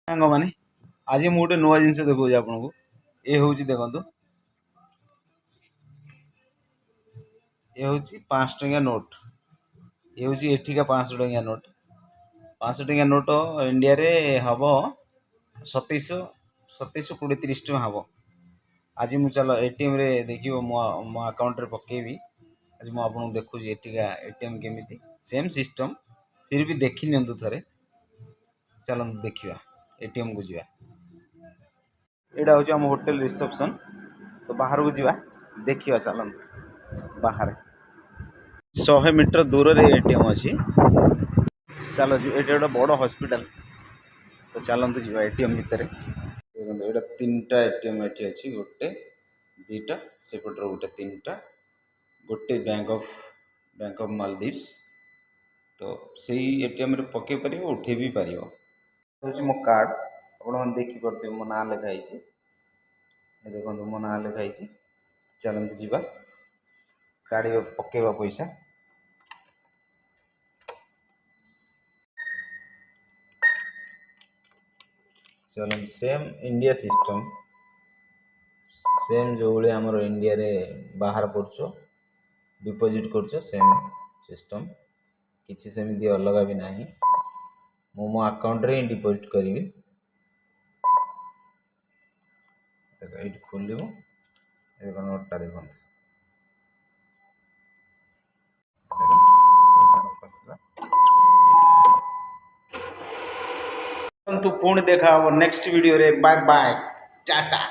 ସାଙ୍ଗମାନେ ଆଜି ମୁଁ ଗୋଟେ ନୂଆ ଜିନିଷ ଦେଖାଉଛି ଆପଣଙ୍କୁ। ଏ ହେଉଛି ଦେଖନ୍ତୁ, ଏ ହେଉଛି 500 ଟଙ୍କିଆ ନୋଟ୍। ଏ ହେଉଛି ଏଠିକା 500 ଟଙ୍କିଆ ନୋଟ୍। 500 ଟଙ୍କିଆ ନୋଟ୍ ଇଣ୍ଡିଆରେ ହେବ 2700 20 30 ଟଙ୍କା ହେବ। ଆଜି ମୁଁ ଚାଲ ଏଟିଏମ୍ରେ ଦେଖିବ ମୋ ଆକାଉଣ୍ଟରେ ପକେଇବି। ଆଜି ମୁଁ ଆପଣଙ୍କୁ ଦେଖୁଛି ଏଠିକା ଏଟିଏମ୍ କେମିତି ସେମ୍ ସିଷ୍ଟମ୍, ଫିର୍ ବି ଦେଖି ନିଅନ୍ତୁ ଥରେ। ଚାଲନ୍ତୁ ଦେଖିବା, ଏଟିଏମ୍କୁ ଯିବା। ଏଇଟା ହେଉଛି ଆମ ହୋଟେଲ ରିସେପ୍ସନ୍। ତ ବାହାରକୁ ଯିବା, ଦେଖିବା ଚାଲନ୍ତୁ। ବାହାରେ 100 ମିଟର ଦୂରରେ ଏଟିଏମ୍ ଅଛି। ଚାଲ ଯିବା, ଏଠି ଗୋଟେ ବଡ଼ ହସ୍ପିଟାଲ। ତ ଚାଲନ୍ତୁ ଯିବା ଏଟିଏମ୍ ଭିତରେ। ଦେଖନ୍ତୁ ଏଇଟା 3ଟା ଏଟିଏମ୍ ଏଠି ଅଛି, ଗୋଟେ ଦୁଇଟା ସେପଟର ଗୋଟେ 3ଟା, ଗୋଟେ ବ୍ୟାଙ୍କ ଅଫ୍ ମାଲଦୀପ୍ସ। ତ ସେଇ ଏଟିଏମ୍ରେ ପକାଇ ପାରିବ, ଉଠାଇ ବି ପାରିବ। ହେଉଛି ମୋ କାର୍ଡ଼, ଆପଣମାନେ ଦେଖିପାରୁଥିବେ ମୋ ନାଁ ଲେଖା ହେଇଛି। ଦେଖନ୍ତୁ ମୋ ନାଁ ଲେଖା ହେଇଛି। ଚାଲନ୍ତୁ ଯିବା, କାଢ଼ିବା ପକାଇବା ପଇସା। ଚାଲନ୍ତୁ, ସେମ୍ ଇଣ୍ଡିଆ ସିଷ୍ଟମ୍, ସେମ୍ ଯେଉଁଭଳି ଆମର ଇଣ୍ଡିଆରେ ବାହାର କରୁଛ ଡିପୋଜିଟ୍ କରୁଛ, ସେମ୍ ସିଷ୍ଟମ୍। କିଛି ସେମିତି ଅଲଗା ବି ନାହିଁ। ମୁଁ ମୋ ଆକାଉଣ୍ଟରେ ହିଁ ଡିପୋଜିଟ୍ କରିବି। ଦେଖ ଏଇଠି ଖୋଲିବ, ଦେଖ ନୋଟ୍ଟା ଦେଖନ୍ତୁ। ପୁଣି ଦେଖା ହବ ନେକ୍ସଟ ଭିଡ଼ିଓରେ। Bye bye, Tata.